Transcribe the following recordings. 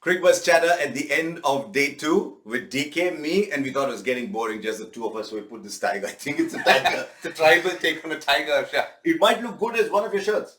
Cricbuzz Chatter at the end of day 2 with DK, me, and we thought it was getting boring, just the two of us, so we put this tiger. I think it's a tiger. It's a tribal take on a tiger. Yeah. It might look good as one of your shirts.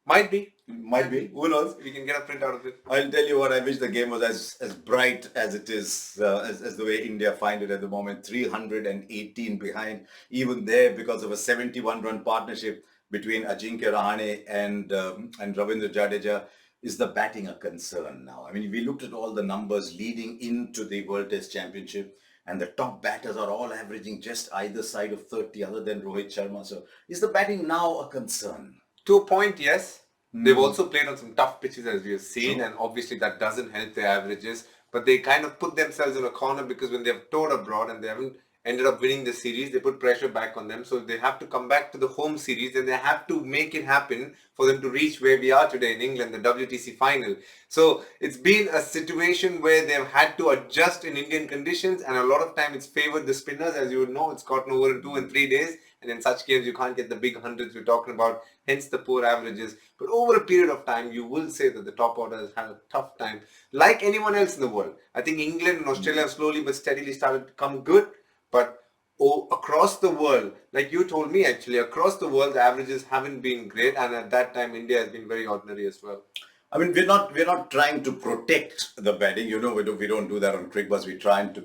Might be. Might be. Who knows? We can get a print out of it. I'll tell you what, I wish the game was as bright as it is, as the way India find it at the moment. 318 behind, even there because of a 71-run partnership between Ajinkya Rahane and Ravindra Jadeja. Is the batting a concern now? I mean, we looked at all the numbers leading into the World Test Championship, and the top batters are all averaging just either side of 30 other than Rohit Sharma. So is the batting now a concern? To a point, yes. They've also played on some tough pitches, as we have seen, and obviously that doesn't help their averages. But they kind of put themselves in a corner because when they've toured abroad and they haven't ended up winning the series, they put pressure back on them. So they have to come back to the home series and they have to make it happen for them to reach where we are today in England, the WTC final. So it's been a situation where they've had to adjust in Indian conditions, and a lot of time it's favored the spinners. As you would know, it's gotten over in 2 and 3 days. And in such games, you can't get the big hundreds we're talking about, hence the poor averages. But over a period of time, you will say that the top order has had a tough time, like anyone else in the world. I think England and Australia have slowly but steadily started to come good. But across the world, like you told me actually, across the world, the averages haven't been great. And at that time, India has been very ordinary as well. I mean, we're not trying to protect the batting. You know, we don't do that on Cricbuzz. We try to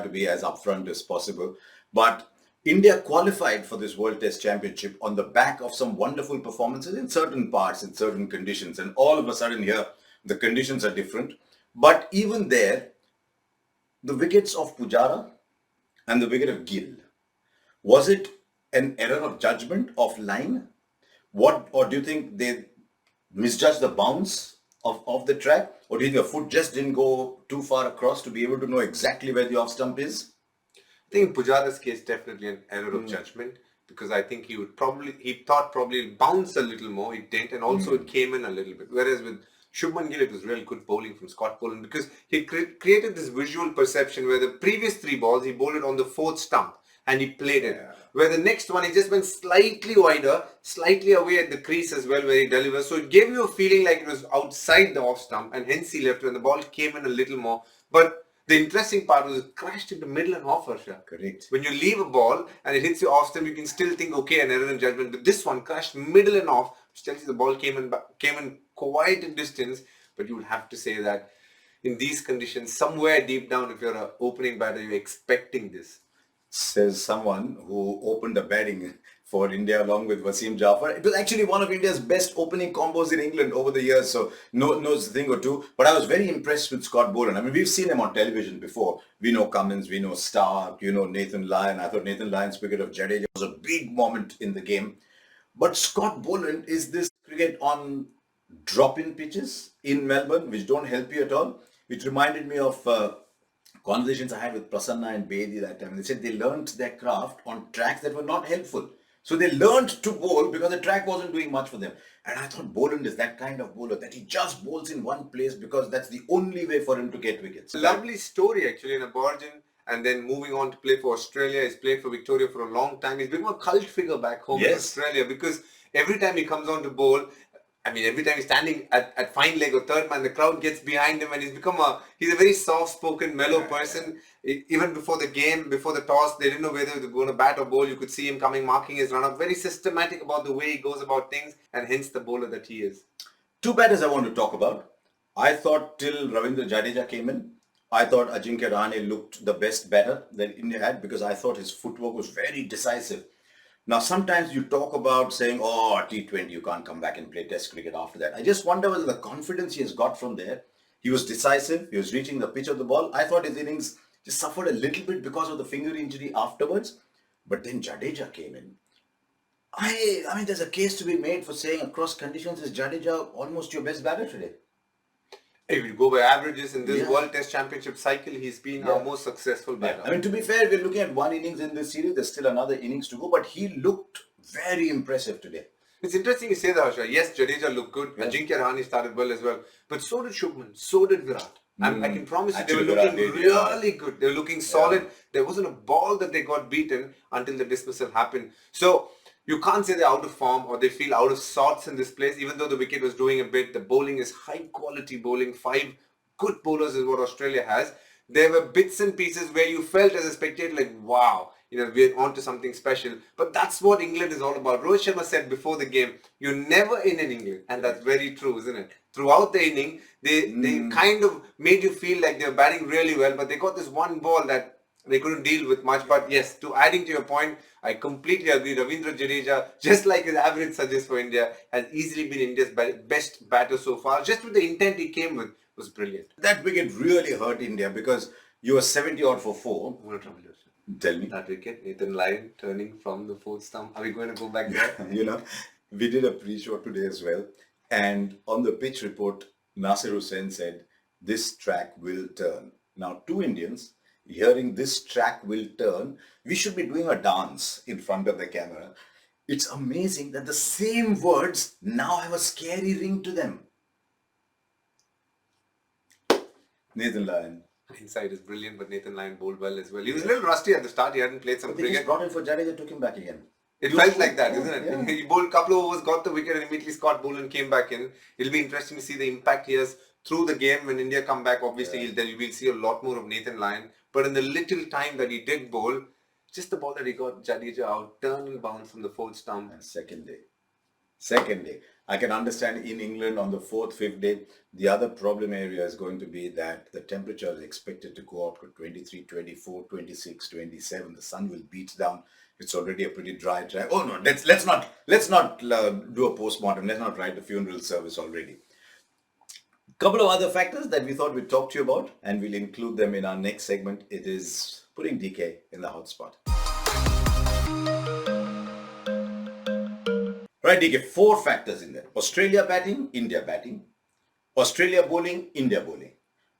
be as upfront as possible. But India qualified for this World Test Championship on the back of some wonderful performances in certain parts, in certain conditions. And all of a sudden here, the conditions are different. But even there, the wickets of Pujara and the wicket of Gill, was it an error of judgment, of line? Or do you think they misjudged the bounce of the track? Or do you think the foot just didn't go too far across to be able to know exactly where the off stump is? I think in Pujara's case, definitely an error of judgment, because I think he thought probably it'll bounce a little more. It didn't, and also it came in a little bit. Whereas with Shubman Gill, it was really good bowling from Scott Boland, because he created this visual perception where the previous 3 balls he bowled it on the 4th stump and he played it. Where the next one he just went slightly wider, slightly away at the crease as well where he delivers. So it gave you a feeling like it was outside the off stump, and hence he left when the ball came in a little more. But the interesting part was it crashed into middle and off, Harsha. Correct. When you leave a ball and it hits you off stump, you can still think, okay, an error in judgment. But this one crashed middle and off, which tells you the ball came in quite a distance. But you would have to say that in these conditions, somewhere deep down, if you're an opening batter, you're expecting this. Says someone who opened the batting for India along with Wasim Jafar. It was actually one of India's best opening combos in England over the years, so knows a thing or two. But I was very impressed with Scott Boland. I mean, we've seen him on television before. We know Cummins, we know Stark, you know Nathan Lyon. I thought Nathan Lyon's wicket of Jadeja was a big moment in the game. But Scott Boland is this cricket on drop-in pitches in Melbourne, which don't help you at all, which reminded me of conversations I had with Prasanna and Bedi that time. They said they learned their craft on tracks that were not helpful. So they learned to bowl because the track wasn't doing much for them. And I thought Boland is that kind of bowler that he just bowls in one place because that's the only way for him to get wickets. Lovely story actually in Aborigin, and then moving on to play for Australia. He's played for Victoria for a long time. He's become a cult figure back home in Australia because every time he comes on to bowl, I mean, every time he's standing at fine leg or third man, the crowd gets behind him, and he's a very soft-spoken, mellow person. Even before the game, before the toss, they didn't know whether they were going to bat or bowl. You could see him coming, marking his run-up. Very systematic about the way he goes about things, and hence the bowler that he is. 2 batters I want to talk about. I thought till Ravindra Jadeja came in, I thought Ajinkya Rahane looked the best batter that India had because I thought his footwork was very decisive. Now, sometimes you talk about saying, oh, T20, you can't come back and play Test cricket after that. I just wonder whether the confidence he has got from there, he was decisive, he was reaching the pitch of the ball. I thought his innings just suffered a little bit because of the finger injury afterwards. But then Jadeja came in. I mean, there's a case to be made for saying across conditions, is Jadeja almost your best batter today? If you go by averages in this World Test Championship cycle, he's been our most successful batter. I mean, to be fair, we're looking at 1 innings in this series. There's still another innings to go, but he looked very impressive today. It's interesting you say that, Harsha. Yes, Jadeja looked good. Ajinkya Rahane started well as well. But so did Shubman. So did Virat. I can promise you, they were looking really good. They were looking solid. There wasn't a ball that they got beaten until the dismissal happened. So you can't say they're out of form or they feel out of sorts in this place, even though the wicket was doing a bit. The bowling is high quality bowling. 5 good bowlers is what Australia has. There were bits and pieces where you felt as a spectator like, wow, we're on to something special. But that's what England is all about. Rohit Sharma said before the game, you're never in England. And that's very true, isn't it? Throughout the inning, they kind of made you feel like they were batting really well, but they got this one ball that they couldn't deal with much. But yes, to adding to your point, I completely agree. Ravindra Jadeja, just like his average suggests for India, has easily been India's best batter so far. Just with the intent he came with was brilliant. That wicket really hurt India because you were 70 odd for 4. What trouble is it? Tell me. That wicket, Nathan Lyon turning from the fourth stump. Are we going to go back there? We did a pre-show today as well. And on the pitch report, Nasir Hussain said, this track will turn. Now, 2 Indians hearing this track will turn, we should be doing a dance in front of the camera. It's amazing that the same words now have a scary ring to them. Nathan Lyon. Hindsight is brilliant, but Nathan Lyon bowled well as well. He was a little rusty at the start. He hadn't played some cricket. They just brought him for Jadeja, took him back again. It felt like that, isn't it? Yeah. He bowled a couple of overs, got the wicket, and immediately Scott Boland came back in. It'll be interesting to see the impact he has through the game. When India come back, obviously, we'll see a lot more of Nathan Lyon. But in the little time that he did bowl, just the ball that he got Jadeja out, turn and bounce from the 4th stump. And second day. I can understand in England on the 4th, 5th day, the other problem area is going to be that the temperature is expected to go up to 23, 24, 26, 27. The sun will beat down. It's already a pretty dry track. Oh no, let's not do a postmortem. Let's not write the funeral service already. Couple of other factors that we thought we'd talk to you about, and we'll include them in our next segment. It is putting DK in the hot spot. Right, DK, 4 factors in there. Australia batting, India batting. Australia bowling, India bowling.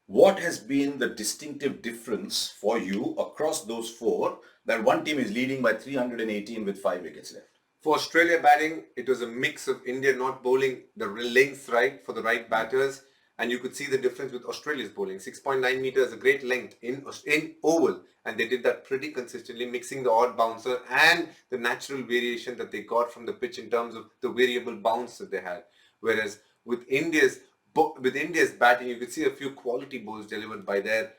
What has been the distinctive difference for you across those 4 that one team is leading by 318 with 5 wickets left? For Australia batting, it was a mix of India not bowling the length right for the right batters. And you could see the difference with Australia's bowling. 6.9 meters, a great length in oval. And they did that pretty consistently, mixing the odd bouncer and the natural variation that they got from the pitch in terms of the variable bounce that they had. Whereas with India's batting, you could see a few quality balls delivered by their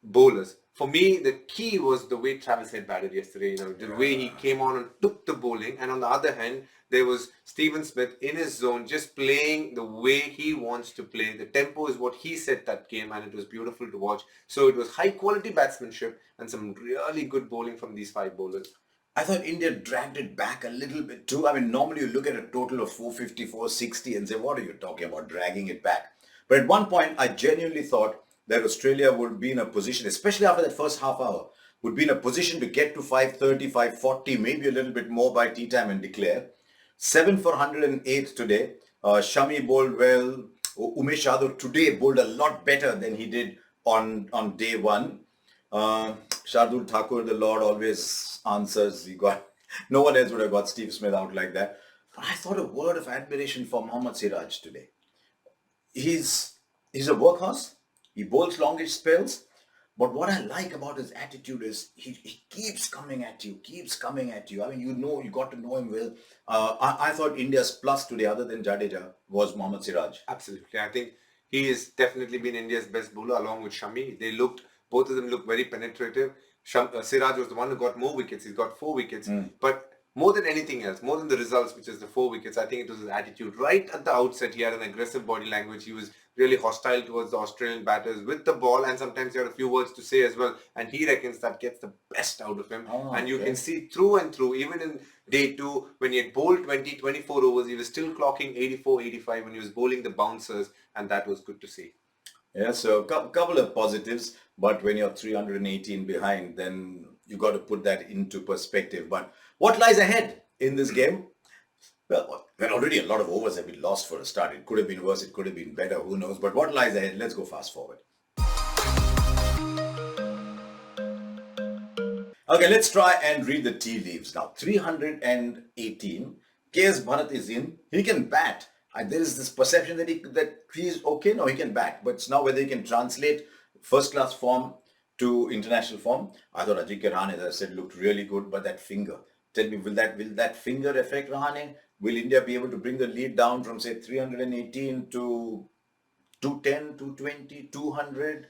bowlers. For me, the key was the way Travis Head batted yesterday. The way he came on and took the bowling. And on the other hand, there was Stephen Smith in his zone, just playing the way he wants to play. The tempo is what he set that game, and it was beautiful to watch. So it was high quality batsmanship and some really good bowling from these 5 bowlers. I thought India dragged it back a little bit too. I mean, normally you look at a total of 450, 460 and say, what are you talking about, dragging it back? But at one point, I genuinely thought that Australia would be in a position, especially after that first half hour, would be in a position to get to 530, 540, maybe a little bit more by tea time and declare. 7 for 108 today. Shami bowled well. Umesh Yadav today bowled a lot better than he did on day 1. Shardul Thakur, the Lord, always answers. No one else would have got Steve Smith out like that. But I thought a word of admiration for Mohammad Siraj today. He's a workhorse. He bowls longish spells. But what I like about his attitude is he keeps coming at you. I mean, you got to know him well. I thought India's plus today, other than Jadeja, was Mohammad Siraj. Absolutely. I think he has definitely been India's best bowler along with Shami. Both of them look very penetrative. Siraj was the one who got more wickets. He's got 4 wickets. But more than anything else, more than the results, which is the 4 wickets, I think it was his attitude. Right at the outset, he had an aggressive body language. He was really hostile towards the Australian batters with the ball, and sometimes he had a few words to say as well. And he reckons that gets the best out of him. And you can see through and through, even in day 2, when he had bowled 24 overs, he was still clocking 84, 85 when he was bowling the bouncers, and that was good to see. Yeah, so a couple of positives, but when you're 318 behind, then you got to put that into perspective. But what lies ahead in this game? Well, already a lot of overs have been lost for a start. It could have been worse, it could have been better, who knows. But what lies ahead? Let's go fast forward. Okay, let's try and read the tea leaves now. 318. KS Bharat is in. He can bat. There is this perception that he's okay. No, he can bat. But it's now whether he can translate first-class form to international form. I thought Ajinkya Rahane, as I said, looked really good. But that finger. Tell me, will that finger affect Rahane? Will India be able to bring the lead down from, say, 318 to 210, 220, 200?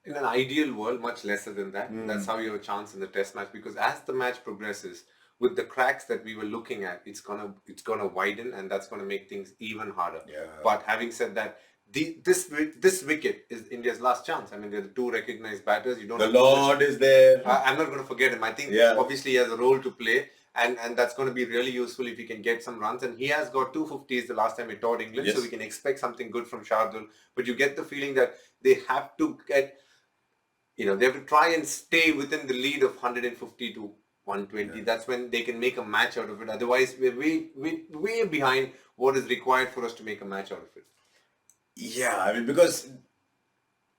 In an ideal world, much lesser than that. That's how you have a chance in the test match, because as the match progresses, with the cracks that we were looking at, it's gonna widen, and that's gonna make things even harder. Yeah. But having said that, this wicket is India's last chance. I mean, they're the two recognized batters. You don't. The Lord is there. I'm not going to forget him. I think obviously he has a role to play, and that's going to be really useful if he can get some runs. And he has got 250s the last time he toured England, so we can expect something good from Shardul. But you get the feeling that they have to get, they have to try and stay within the lead of 150 to 120. That's when they can make a match out of it. Otherwise, we're way behind what is required for us to make a match out of it. Yeah, I mean, because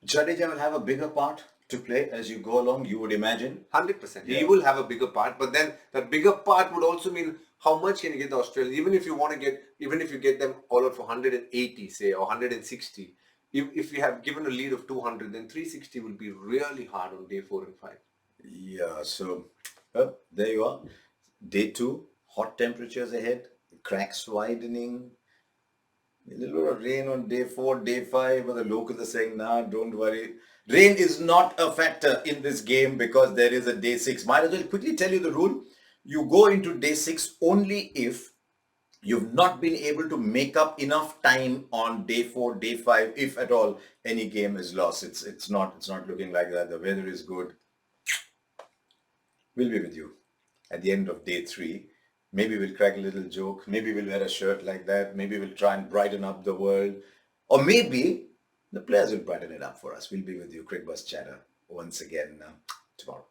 Jadeja will have a bigger part to play as you go along, you would imagine. 100%. He will have a bigger part, but then that bigger part would also mean how much can you get the Australians, even if you get them all out for 180, say, or 160. If you have given a lead of 200, then 360 will be really hard on day 4 and 5. Yeah, so there you are. Day 2, hot temperatures ahead, cracks widening. A little bit of rain on day 4, day 5, but the locals are saying, nah, don't worry. Rain is not a factor in this game because there is a day 6. Might as well quickly tell you the rule. You go into day 6 only if you've not been able to make up enough time on day 4, day 5, if at all any game is lost. It's not looking like that. The weather is good. We'll be with you at the end of day 3. Maybe we'll crack a little joke. Maybe we'll wear a shirt like that. Maybe we'll try and brighten up the world. Or maybe the players will brighten it up for us. We'll be with you, Cricbuzz Chatter, once again tomorrow.